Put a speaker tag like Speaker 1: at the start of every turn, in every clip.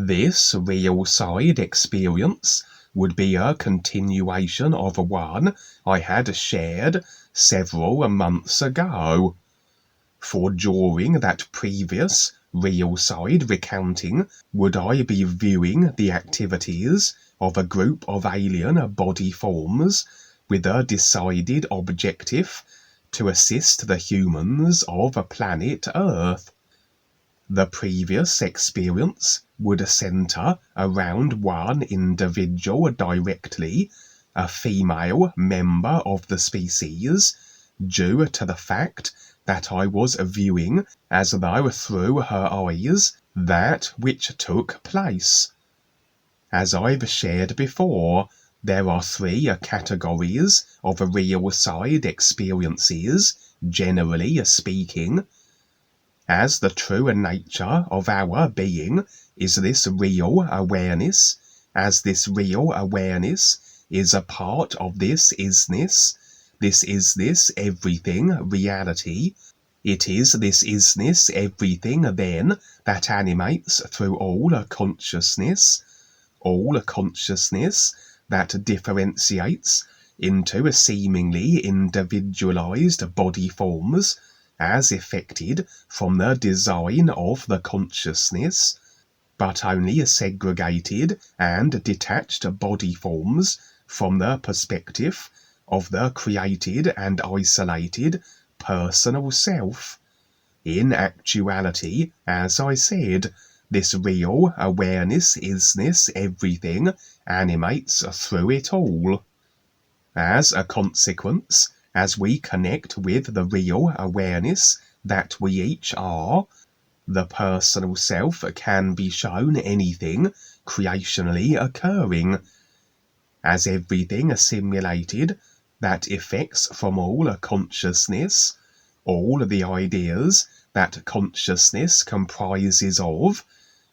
Speaker 1: This real side experience would be a continuation of one I had shared several months ago. For during that previous real side recounting would I be viewing the activities of a group of alien body forms with a decided objective to assist the humans of planet Earth. The previous experience would center around one individual directly, a female member of the species, due to the fact that I was viewing as though through her eyes that which took place. As I've shared before, there are three categories of real side experiences, generally speaking. As the true nature of our being is this real awareness, as this real awareness is a part of this isness everything reality, it is this isness everything then that animates through all consciousness that differentiates into seemingly individualized body forms as effected from the design of the consciousness, but only segregated and detached body forms from the perspective of the created and isolated personal self. In actuality, as I said, this real awareness isness everything animates through it all. As a consequence, as we connect with the real awareness that we each are, the personal self can be shown anything creationally occurring, as everything assimilated that effects from all consciousness, all the ideas that consciousness comprises of,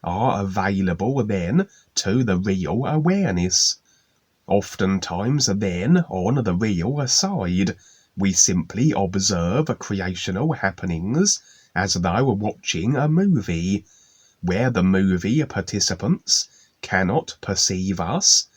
Speaker 1: are available then to the real awareness. Oftentimes then, on the real side, we simply observe creational happenings as though watching a movie, where the movie participants cannot perceive us,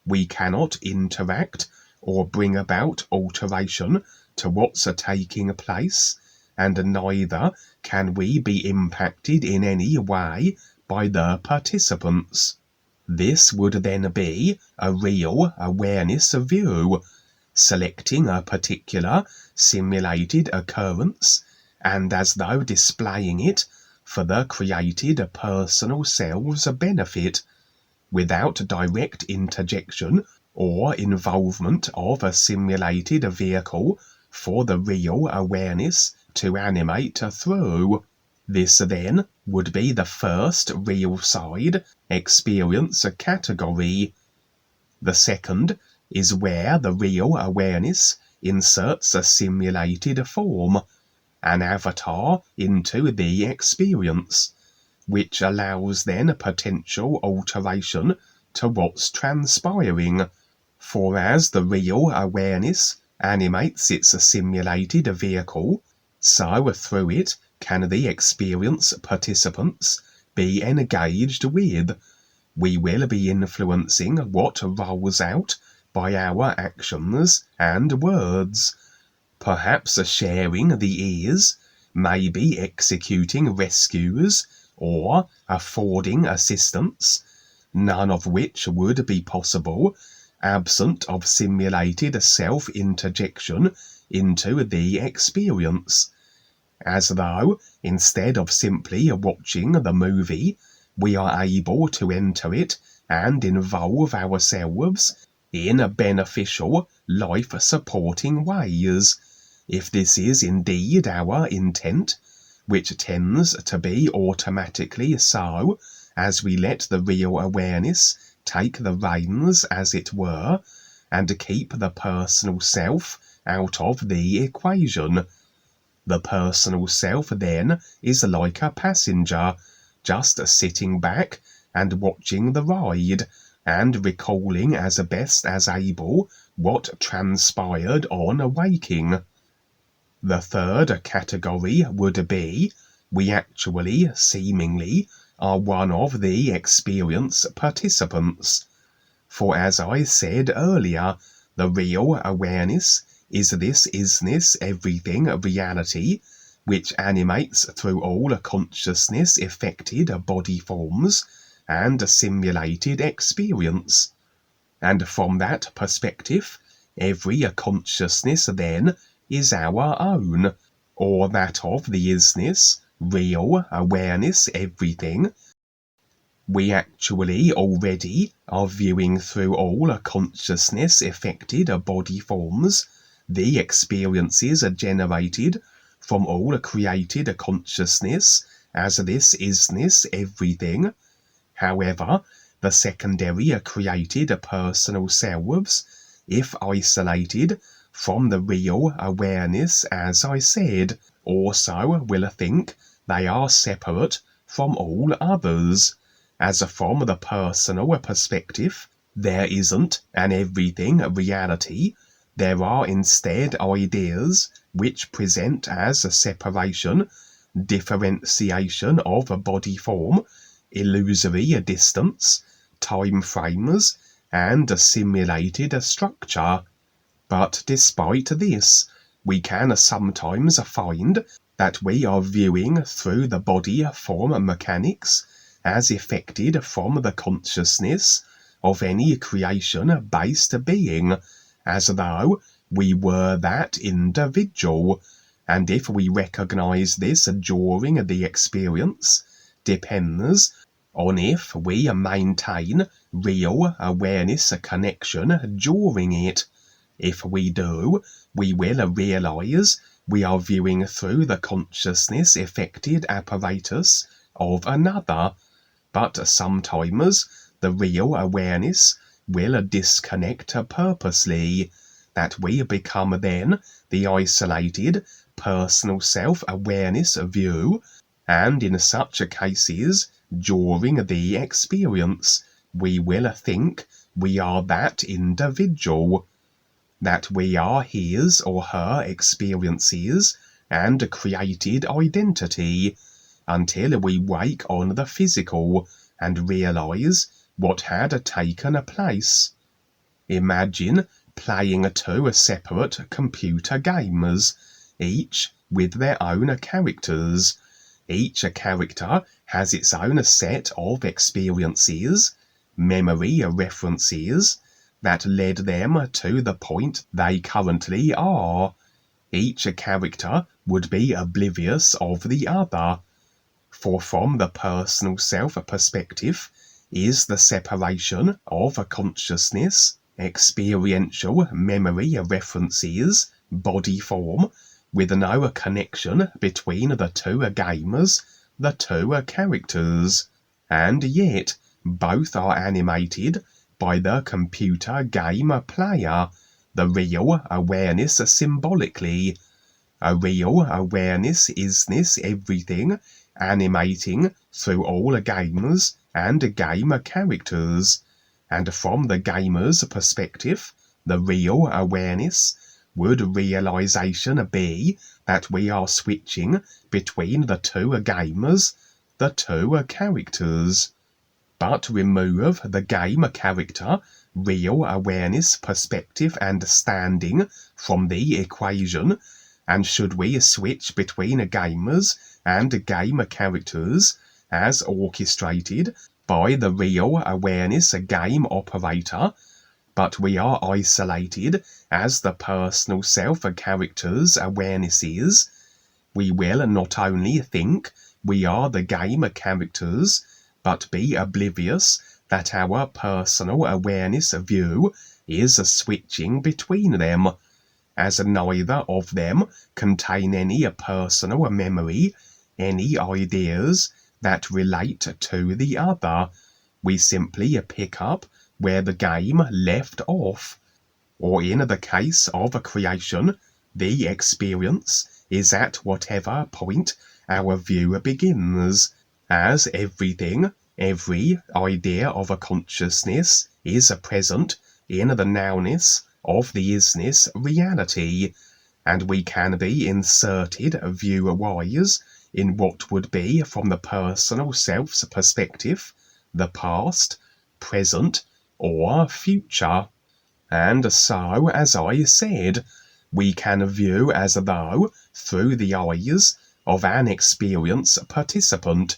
Speaker 1: we cannot interact or bring about alteration to what's taking place, and neither can we be impacted in any way by the participants. This would then be a real awareness view, selecting a particular simulated occurrence, and as though displaying it for the created personal self's benefit, without direct interjection or involvement of a simulated vehicle for the real awareness to animate through. This then would be the first real side experience category. The second is where the real awareness inserts a simulated form, an avatar, into the experience, which allows then potential alteration to what's transpiring. For as the real awareness animates its simulated vehicle, so through it can the experience participants be engaged with. We will be influencing what rolls out by our actions and words, perhaps sharing the ears, maybe executing rescues, or affording assistance, none of which would be possible absent of simulated self-interjection into the experience, as though, instead of simply watching the movie, we are able to enter it and involve ourselves in beneficial, life-supporting ways, if this is indeed our intent, which tends to be automatically so, as we let the real awareness take the reins, as it were, and keep the personal self out of the equation. The personal self then is like a passenger, just sitting back and watching the ride, and recalling as best as able what transpired on awaking. The third category would be, we actually, seemingly, are one of the experience participants. For as I said earlier, the real awareness is this isness everything reality, which animates through all consciousness-affected body forms and simulated experience. And from that perspective, every consciousness then is our own, or that of the isness, real awareness everything. We actually already are viewing through all consciousness-affected body forms, the experiences generated from all created consciousness as this isness everything. However, the secondary created personal selves, if isolated from the real awareness as I said, also will think they are separate from all others. As from the personal perspective, there isn't an everything reality. There are instead ideas which present as a separation, differentiation of a body form, illusory distance, time frames, and a simulated structure. But despite this, we can sometimes find that we are viewing through the body form mechanics as effected from the consciousness of any creation-based being, as though we were that individual, and if we recognize this during the experience depends on if we maintain real awareness connection during it. If we do, we will realize we are viewing through the consciousness-affected apparatus of another, but sometimes the real awareness will disconnect purposely, that we become then the isolated personal self-awareness view, and in such cases, during the experience, we will think we are that individual, that we are his or her experiences and created identity, until we wake on the physical and realize what had taken place. Imagine playing two separate computer games, each with their own characters. Each character has its own set of experiences, memory references, that led them to the point they currently are. Each character would be oblivious of the other, for from the personal self perspective is the separation of consciousness, experiential memory references, body form, with no connection between the two gamers, the two characters, and yet both are animated by the computer game player, the real awareness symbolically. A real awareness isness everything, animating through all gamers and game characters, and from the gamer's perspective, the real awareness would realization be that we are switching between the two gamers, the two characters. But remove the game character, real awareness perspective and standing from the equation, and should we switch between gamers and game characters as orchestrated by the real awareness game operator, but we are isolated as the personal self characters' awarenesses, we will not only think we are the game characters, but be oblivious that our personal awareness view is switching between them, as neither of them contain any personal memory, any ideas that relate to the other. We simply pick up where the game left off, or in the case of a creation, the experience is at whatever point our view begins, as everything, every idea of a consciousness is present in the nowness of the isness reality, and we can be inserted view-wise in what would be, from the personal self's perspective, the past, present, or future. And so, as I said, we can view as though through the eyes of an experience participant.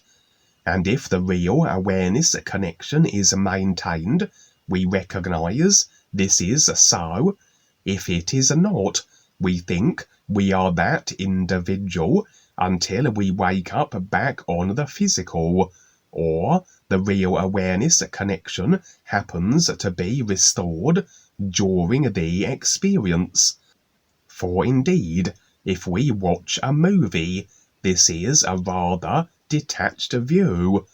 Speaker 1: And if the real awareness connection is maintained, we recognize this is so. If it is not, we think we are that individual until we wake up back on the physical, or the real awareness connection happens to be restored during the experience. For indeed, if we watch a movie, this is a rather detached view.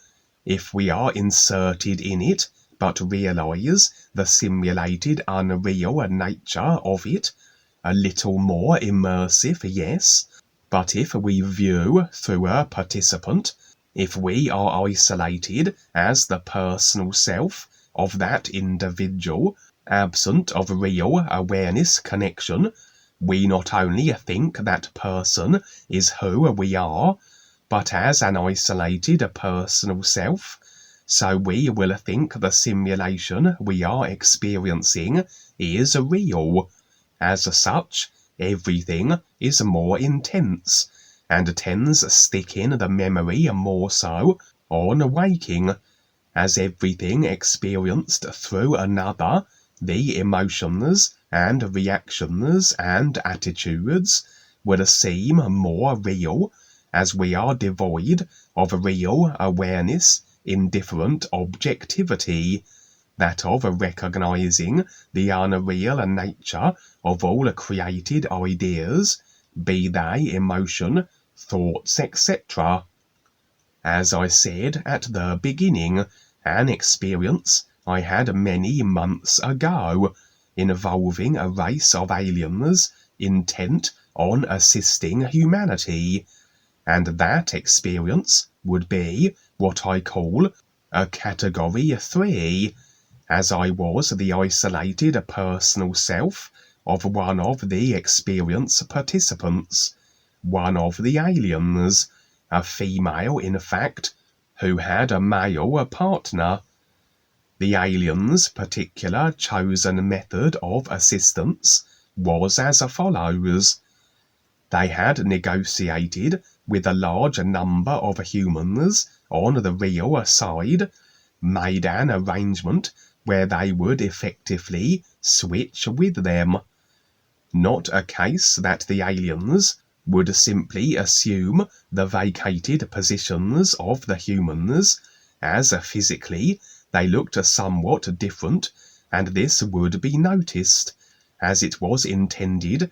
Speaker 1: If we are inserted in it, but realize the simulated unreal nature of it, a little more immersive, yes. But if we view through a participant, if we are isolated as the personal self of that individual, absent of real awareness connection, we not only think that person is who we are, but as an isolated personal self, so we will think the simulation we are experiencing is real. As such, everything is more intense, and tends stick in the memory more so on waking, as everything experienced through another, the emotions and reactions and attitudes would seem more real, as we are devoid of real awareness, indifferent objectivity, that of recognizing the unreal nature of all created ideas, be they emotion, thoughts, etc. As I said at the beginning, an experience I had many months ago, involving a race of aliens intent on assisting humanity, and that experience would be what I call a Category 3, as I was the isolated personal self of one of the experience participants, one of the aliens, a female in fact, who had a male partner. The aliens' particular chosen method of assistance was as follows. They had negotiated with a large number of humans on the real side, made an arrangement where they would effectively switch with them. Not a case that the aliens would simply assume the vacated positions of the humans, as physically they looked somewhat different, and this would be noticed, as it was intended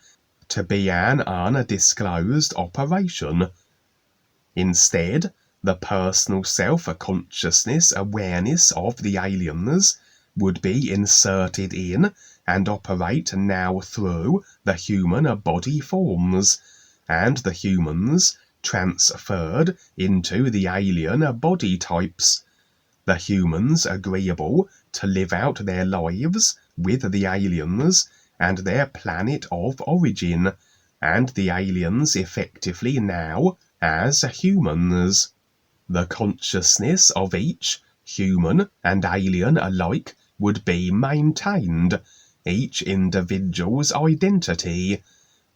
Speaker 1: to be an undisclosed operation. Instead, the personal self-consciousness awareness of the aliens would be inserted in and operate now through the human body forms, and the humans transferred into the alien body types. The humans agreeable to live out their lives with the aliens and their planet of origin, and the aliens effectively now as humans. The consciousness of each, human and alien alike, would be maintained, each individual's identity.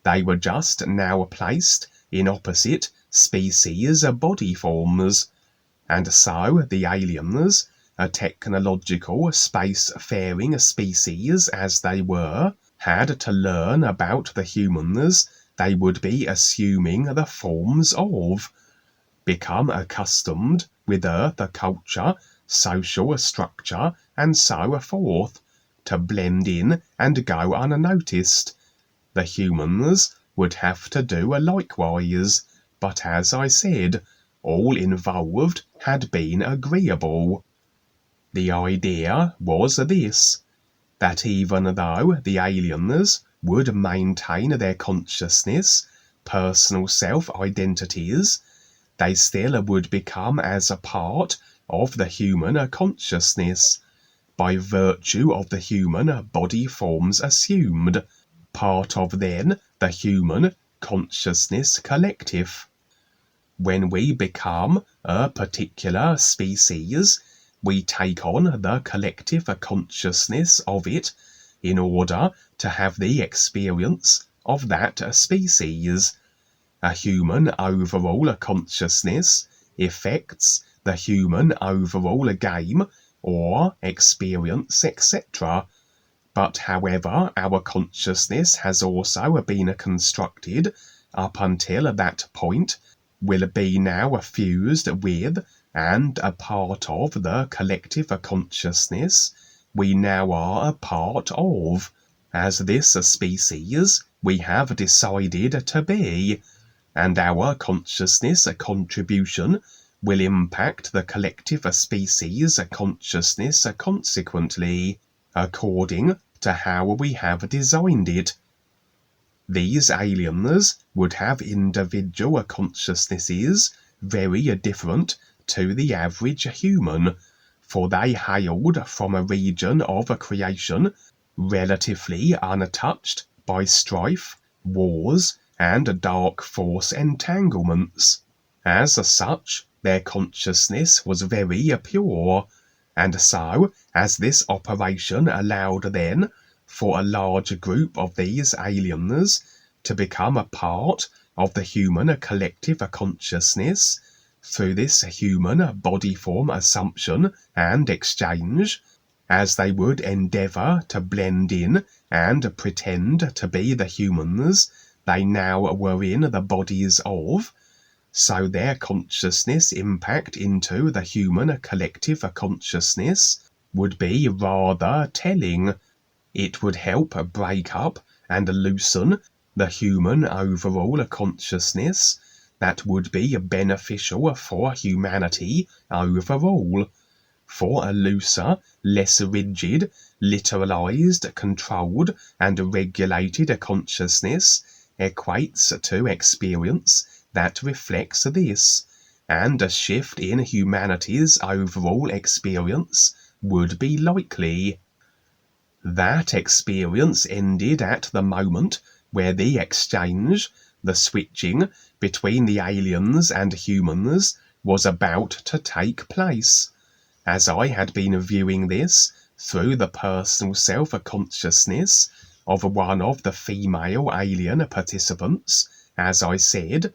Speaker 1: They were just now placed in opposite species body forms, and so the aliens, a technological space-faring species as they were, had to learn about the humans they would be assuming the forms of, become accustomed with Earth culture, social structure, and so forth, to blend in and go unnoticed. The humans would have to do likewise, but as I said, all involved had been agreeable. The idea was this, that even though the aliens would maintain their consciousness, personal self-identities, they still would become as a part of the human consciousness, by virtue of the human body forms assumed, part of then the human consciousness collective. When we become a particular species, we take on the collective consciousness of it in order to have the experience of that species. A human overall consciousness affects the human overall game or experience, etc. But however our consciousness has also been constructed up until that point will be now fused with and a part of the collective consciousness we now are a part of, as this species we have decided to be, and our consciousness contribution will impact the collective species consciousness consequently, according to how we have designed it. These aliens would have individual consciousnesses very different to the average human, for they hailed from a region of creation relatively untouched by strife, wars, and dark force entanglements. As such, their consciousness was very pure, and so, as this operation allowed then for a large group of these aliens to become a part of the human collective consciousness through this human body form assumption and exchange, as they would endeavour to blend in and pretend to be the humans they now were in the bodies of, so their consciousness impact into the human collective consciousness would be rather telling. It would help break up and loosen the human overall consciousness that would be beneficial for humanity overall, for a looser, less rigid, literalized, controlled, and regulated consciousness equates to experience that reflects this, and a shift in humanity's overall experience would be likely. That experience ended at the moment where the exchange, the switching between the aliens and humans was about to take place, as I had been viewing this through the personal self-consciousness of one of the female alien participants, as I said,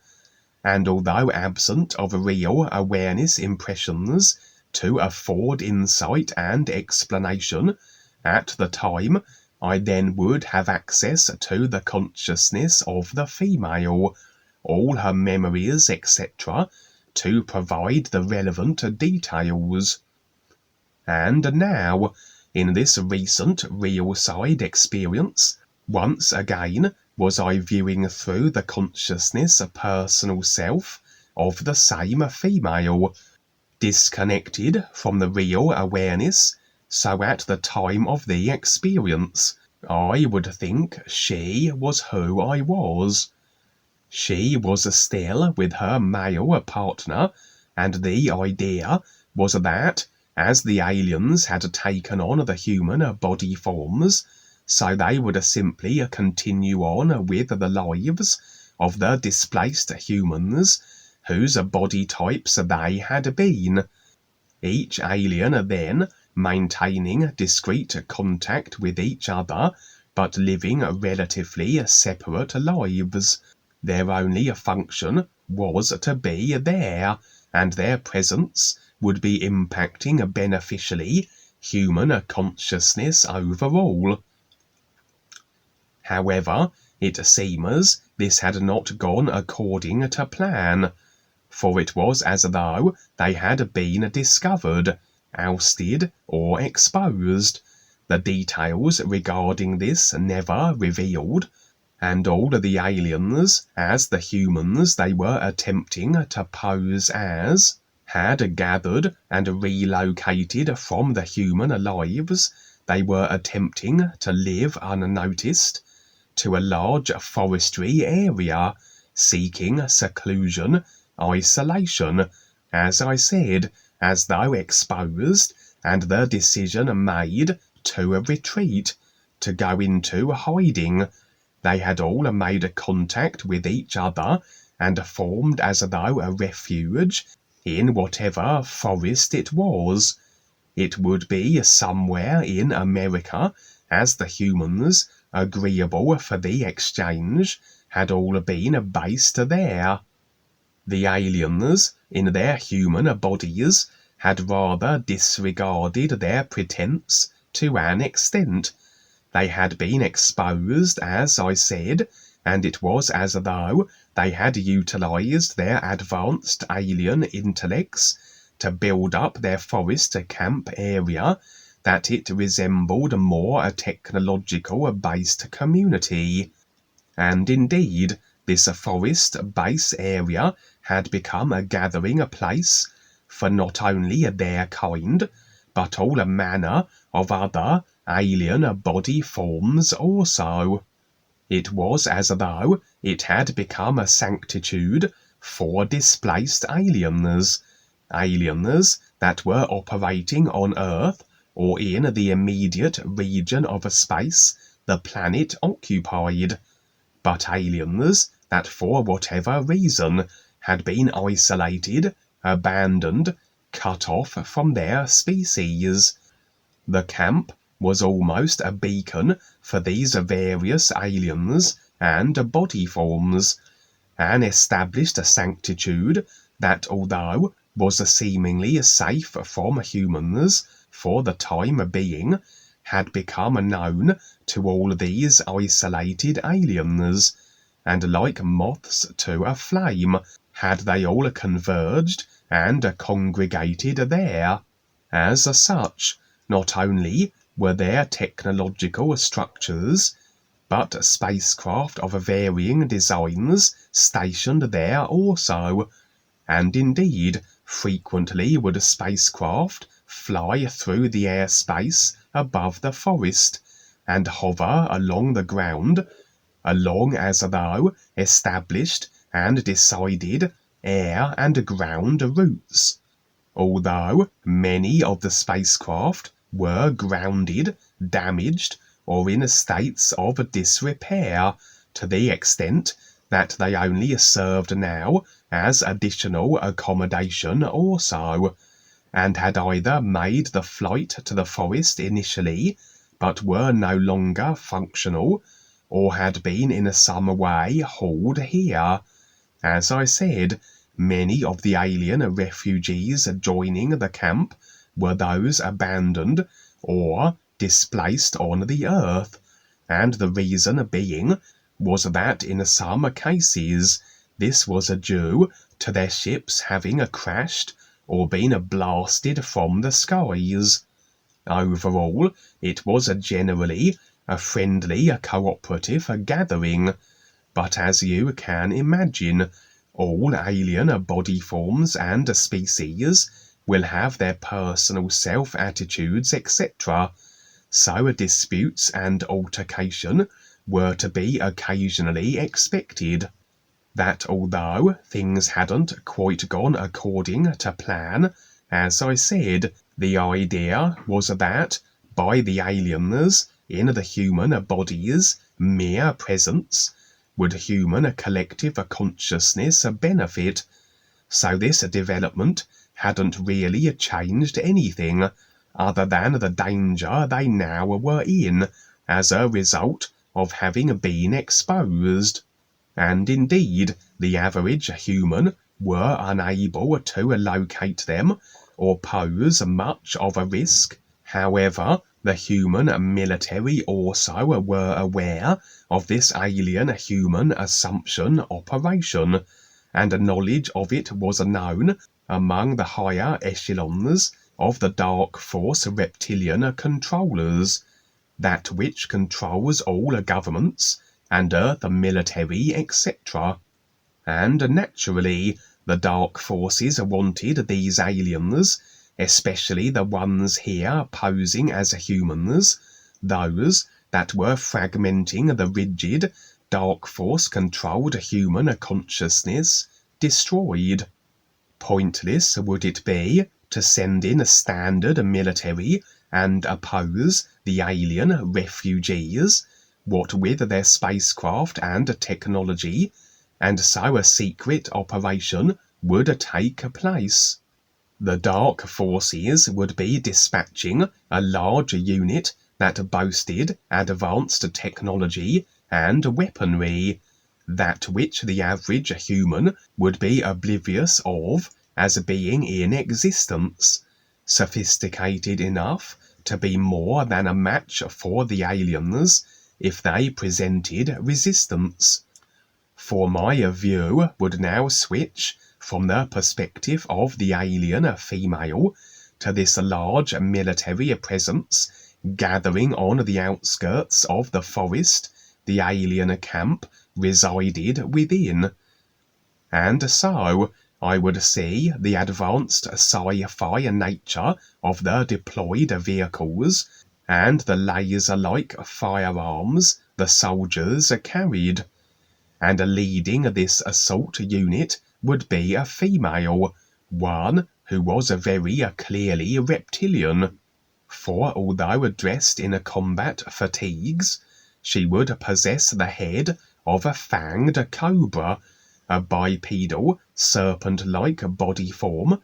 Speaker 1: and although absent of real awareness impressions to afford insight and explanation, at the time, I then would have access to the consciousness of the female, all her memories, etc., to provide the relevant details. And now, in this recent real side experience, once again was I viewing through the consciousness personal self of the same female, disconnected from the real awareness. So at the time of the experience, I would think she was who I was. She was still with her male partner, and the idea was that, as the aliens had taken on the human body forms, so they would simply continue on with the lives of the displaced humans whose body types they had been. Each alien then maintaining discrete contact with each other, but living relatively separate lives. Their only function was to be there, and their presence would be impacting beneficially human consciousness overall. However, it seems this had not gone according to plan, for it was as though they had been discovered, ousted, or exposed, the details regarding this never revealed, and all the aliens, as the humans they were attempting to pose as, had gathered and relocated from the human lives they were attempting to live unnoticed to a large forestry area, seeking seclusion, isolation, as I said, as though exposed, and the decision made to retreat, to go into hiding. They had all made contact with each other and formed as though a refuge in whatever forest it was. It would be somewhere in America, as the humans, agreeable for the exchange, had all been based there. The aliens, in their human bodies, had rather disregarded their pretense to an extent. They had been exposed, as I said, and it was as though they had utilized their advanced alien intellects to build up their forest camp area, that it resembled more a technological-based community. And indeed, this forest base area had become a gathering place for not only their kind, but all manner of other alien body forms also. It was as though it had become a sanctuary for displaced aliens that were operating on Earth or in the immediate region of space the planet occupied, but aliens that for whatever reason had been isolated, abandoned, cut off from their species. The camp was almost a beacon for these various aliens and body forms, an established sanctuary that, although was seemingly safe from humans for the time being, had become known to all these isolated aliens, and like moths to a flame, had they all converged and congregated there. As such, not only were there technological structures, but spacecraft of varying designs stationed there also, and indeed frequently would spacecraft fly through the airspace above the forest, and hover along the ground, along as though established and decided air and ground routes. Although many of the spacecraft were grounded, damaged, or in states of disrepair, to the extent that they only served now as additional accommodation also, and had either made the flight to the forest initially, but were no longer functional, or had been in some way hauled here. As I said, many of the alien refugees joining the camp were those abandoned or displaced on the earth, and the reason being was that in some cases this was due to their ships having crashed or been blasted from the skies. Overall, it was generally a friendly, cooperative gathering, but as you can imagine, all alien body forms and species will have their personal self-attitudes, etc., so disputes and altercation were to be occasionally expected. That although things hadn't quite gone according to plan, as I said, the idea was that by the aliens in the human bodies' mere presence would human collective consciousness benefit. So this development hadn't really changed anything, other than the danger they now were in as a result of having been exposed. And indeed, the average human were unable to locate them or pose much of a risk. However, the human military also were aware of this alien human assumption operation, and knowledge of it was known among the higher echelons of the Dark Force reptilian controllers, that which controls all governments and Earth military, etc. And naturally, the Dark Forces wanted these aliens, especially the ones here posing as humans, those that were fragmenting the rigid, Dark Force-controlled human consciousness, destroyed. Pointless would it be to send in a standard military and oppose the alien refugees, what with their spacecraft and technology, and so a secret operation would take place. The dark forces would be dispatching a large unit that boasted advanced technology and weaponry, that which the average human would be oblivious of as being in existence, sophisticated enough to be more than a match for the aliens if they presented resistance. For my view would now switch from the perspective of the alien female to this large military presence gathering on the outskirts of the forest the alien camp resided within. And so I would see the advanced sci-fi nature of the deployed vehicles and the laser-like firearms the soldiers carried. And leading this assault unit would be a female, one who was very clearly reptilian. For although dressed in combat fatigues, she would possess the head of a fanged cobra, a bipedal, serpent-like body form.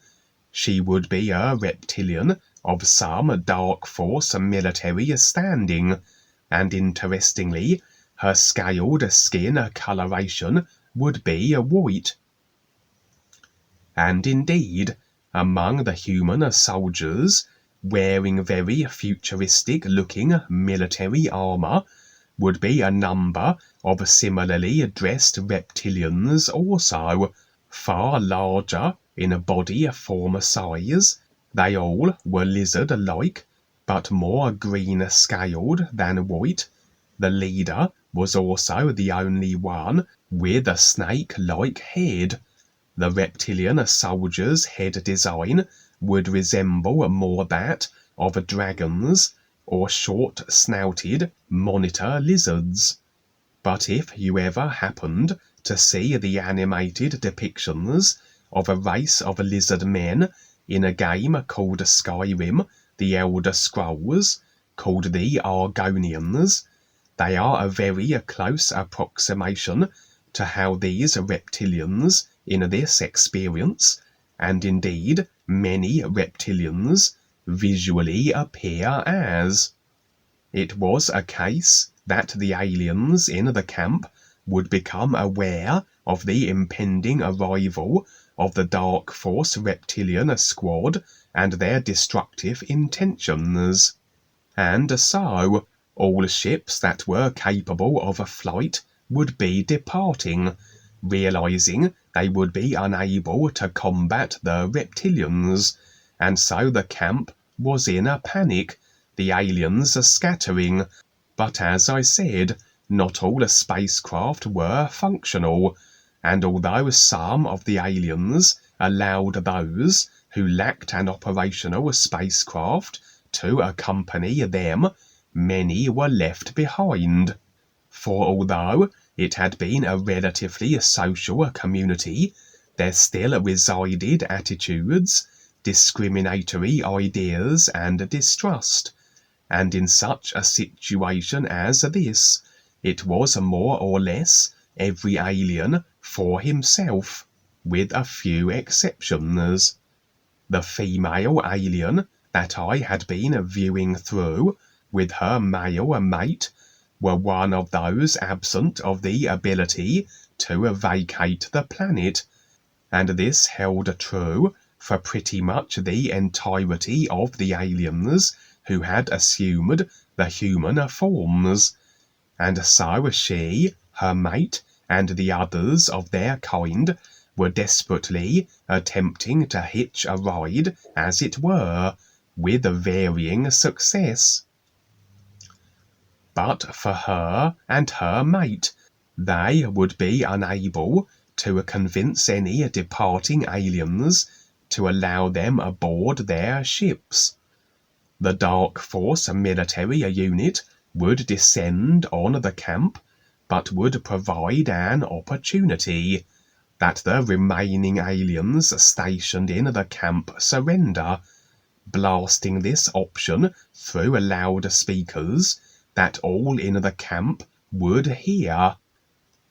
Speaker 1: She would be a reptilian of some dark force military standing, and interestingly, her scaled skin coloration would be white. And indeed, among the human soldiers, wearing very futuristic-looking military armor, would be a number of similarly dressed reptilians also, far larger in body form size. They all were lizard-like, but more green-scaled than white. The leader was also the only one with a snake-like head. The reptilian soldier's head design would resemble more that of dragons or short-snouted monitor lizards. But if you ever happened to see the animated depictions of a race of lizard men in a game called Skyrim, the Elder Scrolls, called the Argonians, they are a very close approximation to how these reptilians in this experience, and indeed many reptilians, visually appear as. It was a case that the aliens in the camp would become aware of the impending arrival of the Dark Force reptilian squad and their destructive intentions. And so, all ships that were capable of flight would be departing, realizing they would be unable to combat the reptilians, and so the camp was in a panic, the aliens scattering. But as I said, not all spacecraft were functional, and although some of the aliens allowed those who lacked an operational spacecraft to accompany them, many were left behind. For although it had been a relatively social community, there still resided attitudes, discriminatory ideas and distrust, and in such a situation as this, it was more or less every alien for himself, with a few exceptions. The female alien that I had been viewing through, with her male mate, were one of those absent of the ability to vacate the planet, and this held true for pretty much the entirety of the aliens who had assumed the human forms. And so she, her mate, and the others of their kind were desperately attempting to hitch a ride, as it were, with varying success. But for her and her mate, they would be unable to convince any departing aliens to allow them aboard their ships. The Dark Force military unit would descend on the camp, but would provide an opportunity that the remaining aliens stationed in the camp surrender, blasting this option through loudspeakers that all in the camp would hear.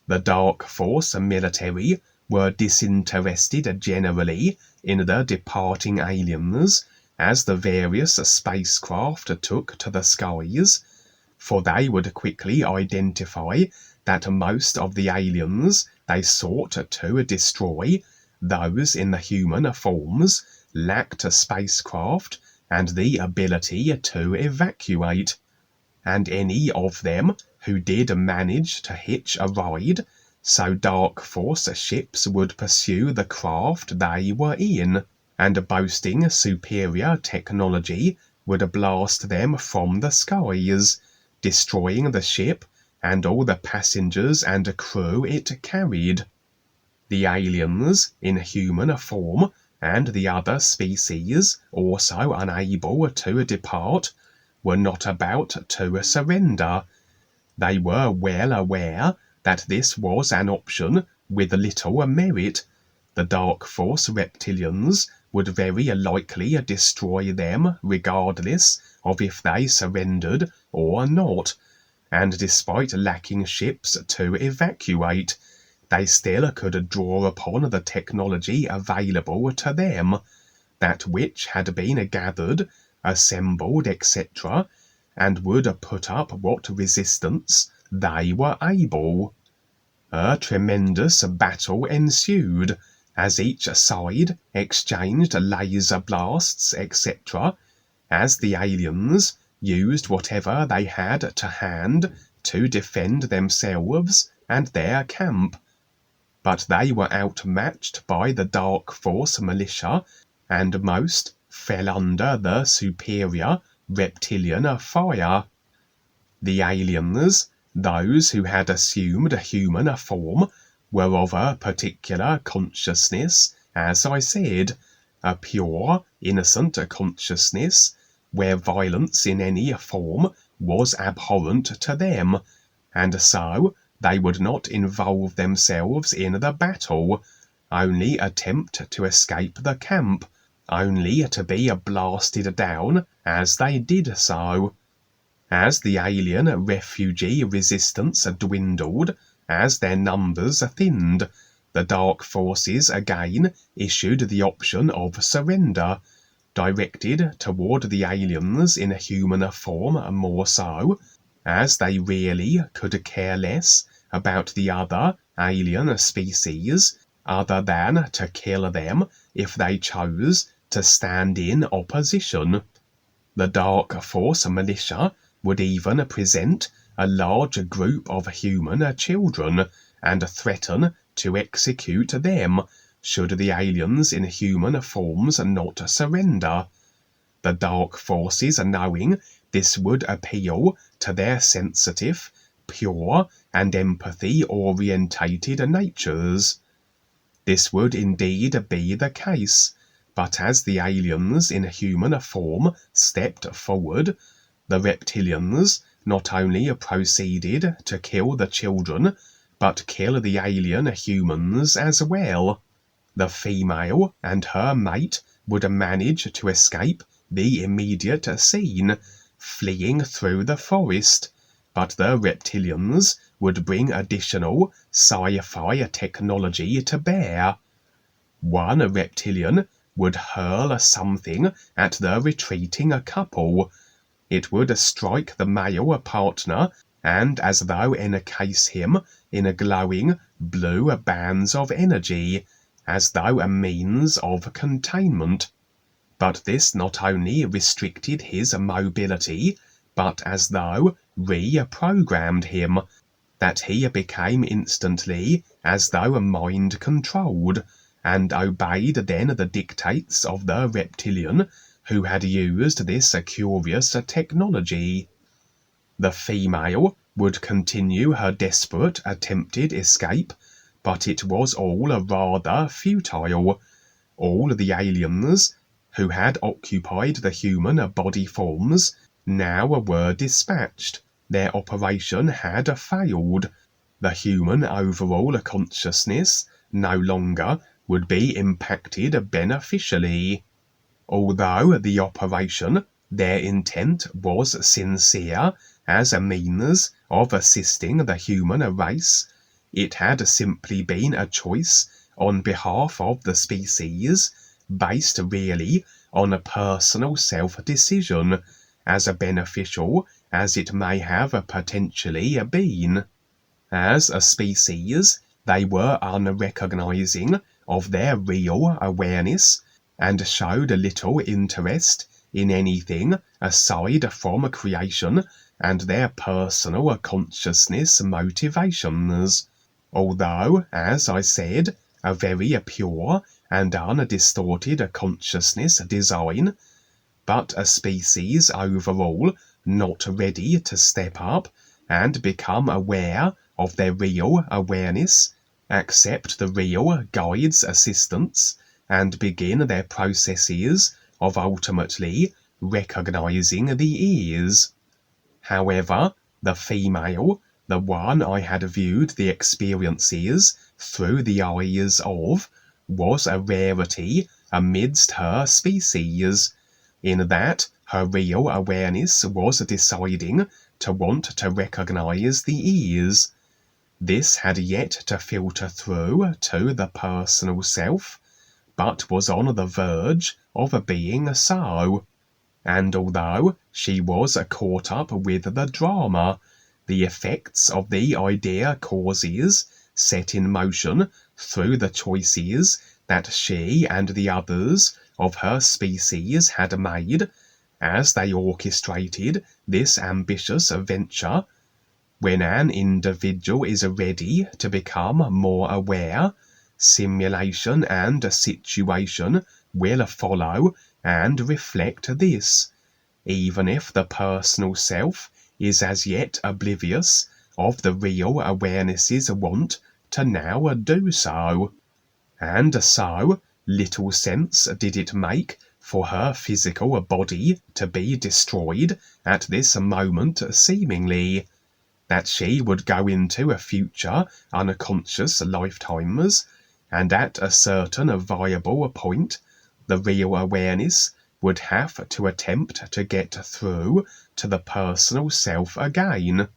Speaker 1: The Dark Force military were disinterested generally in the departing aliens as the various spacecraft took to the skies, for they would quickly identify that most of the aliens they sought to destroy, those in the human forms, lacked spacecraft and the ability to evacuate, and any of them who did manage to hitch a ride, so Dark Force ships would pursue the craft they were in, and boasting superior technology would blast them from the skies, destroying the ship and all the passengers and crew it carried. The aliens in human form and the other species also unable to depart were not about to surrender. They were well aware that this was an option with little merit. The Dark Force reptilians would very likely destroy them regardless of if they surrendered or not, and despite lacking ships to evacuate, they still could draw upon the technology available to them, that which had been gathered, assembled, etc., and would put up what resistance they were able. A tremendous battle ensued, as each side exchanged laser blasts, etc., as the aliens used whatever they had to hand to defend themselves and their camp. But they were outmatched by the Dark Force militia, and most fell under the superior reptilian fire. The aliens, those who had assumed a human form, were of a particular consciousness, as I said, a pure, innocent consciousness, where violence in any form was abhorrent to them, and so they would not involve themselves in the battle, only attempt to escape the camp, only to be blasted down as they did so. As the alien refugee resistance dwindled, as their numbers thinned, the Dark Forces again issued the option of surrender, directed toward the aliens in human form more so, as they really could care less about the other alien species other than to kill them if they chose to stand in opposition. The Dark Force militia would even present a large group of human children and threaten to execute them should the aliens in human forms not surrender. The Dark Forces, knowing this would appeal to their sensitive, pure, and empathy-orientated natures. This would indeed be the case, but as the aliens in human form stepped forward, the reptilians not only proceeded to kill the children, but kill the alien humans as well. The female and her mate would manage to escape the immediate scene, fleeing through the forest, but the reptilians would bring additional sci-fi technology to bear. One reptilian would hurl something at the retreating couple. It would strike the male partner and as though encase him in glowing blue bands of energy, as though a means of containment. But this not only restricted his mobility, but as though reprogrammed him, that he became instantly as though mind-controlled, and obeyed then the dictates of the reptilian who had used this curious technology. The female would continue her desperate attempted escape, but it was all rather futile. All the aliens who had occupied the human body forms now were dispatched. Their operation had failed. The human overall consciousness no longer would be impacted beneficially. Although the operation, their intent was sincere as a means of assisting the human race, It had simply been a choice on behalf of the species, based really on a personal self-decision, as beneficial as it may have potentially been. As a species, they were unrecognizing of their real awareness, and showed little interest in anything aside from creation and their personal consciousness motivations. Although, as I said, a very pure and undistorted consciousness design, but a species overall not ready to step up and become aware of their real awareness, accept the real guide's assistance, and begin their processes of ultimately recognizing the ears. However, the female, the one I had viewed the experiences through the eyes of, was a rarity amidst her species, in that her real awareness was deciding to want to recognize the ears. This had yet to filter through to the personal self, but was on the verge of being so. And although she was caught up with the drama, the effects of the idea causes set in motion through the choices that she and the others of her species had made, as they orchestrated this ambitious venture. When an individual is ready to become more aware, simulation and situation will follow and reflect this, even if the personal self is as yet oblivious of the real awareness's want to now do so. And so little sense did it make for her physical body to be destroyed at this moment seemingly, that she would go into future unconscious lifetimes, and at a certain viable point the real awareness would have to attempt to get through to the personal self again.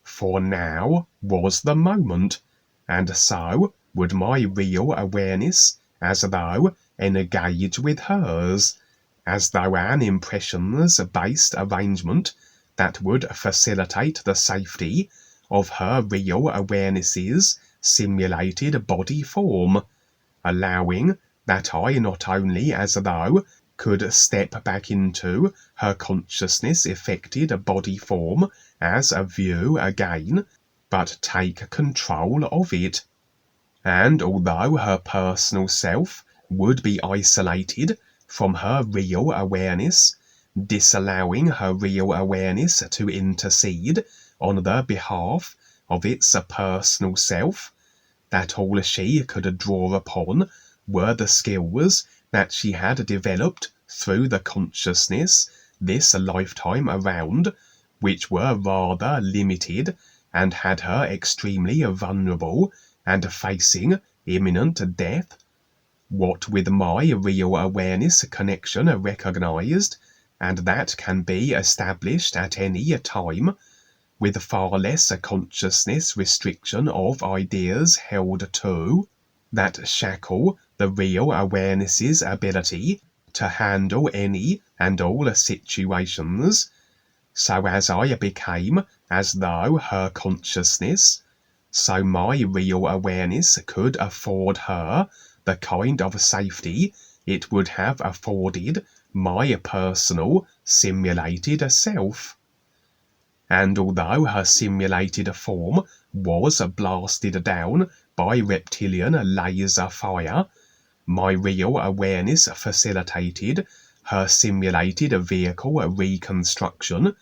Speaker 1: For now was the moment, and so would my real awareness as though engage with hers, as though an impressions-based arrangement that would facilitate the safety of her real awareness's simulated body form, allowing that I not only as though could step back into her consciousness-affected body form as a view again, but take control of it. And although her personal self would be isolated from her real awareness, disallowing her real awareness to intercede on the behalf of its personal self, that all she could draw upon were the skills that she had developed through the consciousness this lifetime around, which were rather limited and had her extremely vulnerable and facing imminent death. What with my real awareness connection recognized, and that can be established at any time, with far less consciousness restriction of ideas held to, that shackle the real awareness's ability to handle any and all situations, so as I became as though her consciousness, so my real awareness could afford her the kind of safety it would have afforded my personal simulated self. And although her simulated form was blasted down by reptilian laser fire, my real awareness facilitated her simulated vehicle reconstruction,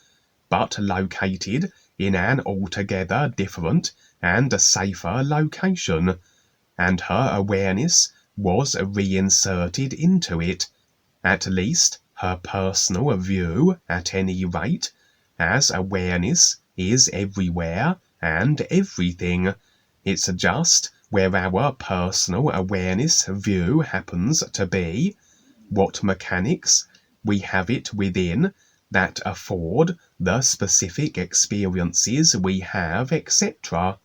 Speaker 1: but located in an altogether different and safer location, and her awareness was reinserted into it, at least her personal view at any rate, as awareness is everywhere and everything. It's just where our personal awareness view happens to be, what mechanics we have it within that afford the specific experiences we have, etc.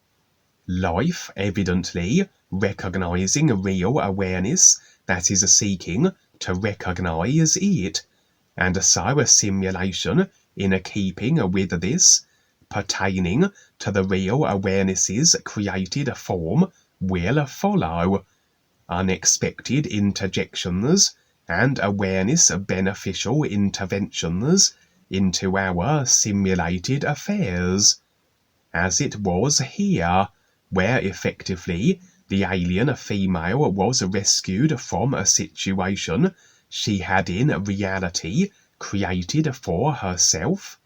Speaker 1: Life evidently recognizing real awareness that is seeking to recognize it, and so a simulation in keeping with this, pertaining to the real awareness's created form, will follow. Unexpected interjections and awareness beneficial interventions into our simulated affairs, as it was here, where effectively the alien female was rescued from a situation she had in reality created for herself.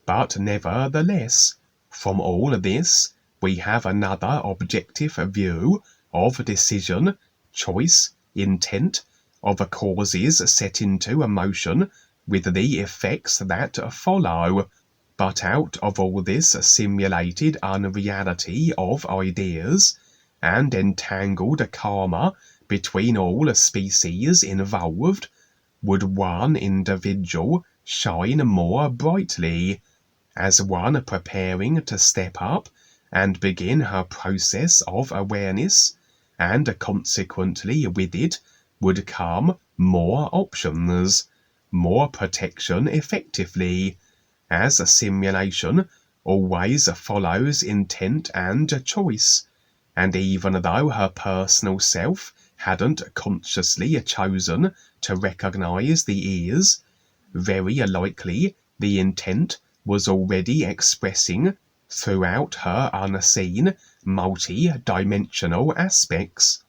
Speaker 1: But nevertheless, from all this, we have another objective view of decision, choice, intent, of causes set into motion with the effects that follow. But out of all this simulated unreality of ideas, and entangled karma between all species involved, would one individual shine more brightly, as one preparing to step up and begin her process of awareness, and consequently with it would come more options, more protection effectively, as a simulation always follows intent and choice, and even though her personal self hadn't consciously chosen to recognize the ears, very likely the intent was already expressing throughout her unseen multi-dimensional aspects,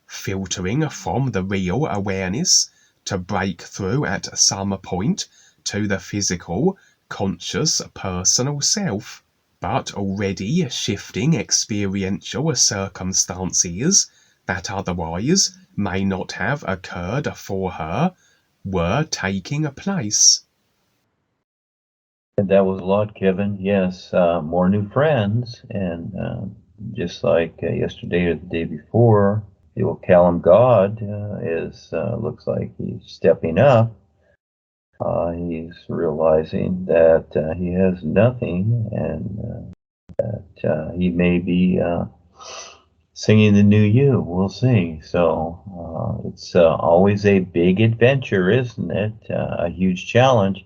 Speaker 1: filtering from the real awareness to break through at some point to the physical, conscious personal self, but already shifting experiential circumstances that otherwise may not have occurred for her were taking place.
Speaker 2: That was a lot, Kevin. Yes, more new friends, and just like yesterday or the day before, the old Callum God looks like he's stepping up. He's realizing that he has nothing, and that he may be singing the NUUU. We'll see. So it's always a big adventure, isn't it? A huge challenge.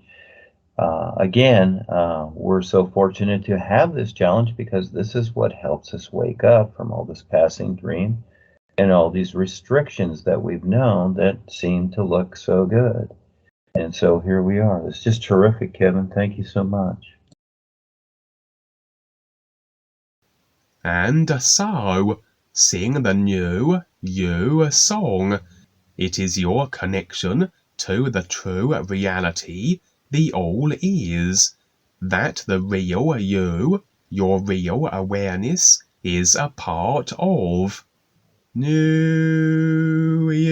Speaker 2: Again, we're so fortunate to have this challenge because this is what helps us wake up from all this passing dream and all these restrictions that we've known that seem to look so good. And so here we are. It's just terrific, Kevin. Thank you so much.
Speaker 1: And so, sing the NUUU song. It is your connection to the true reality, the all is, that the real you, your real awareness, is a part of. NUUU.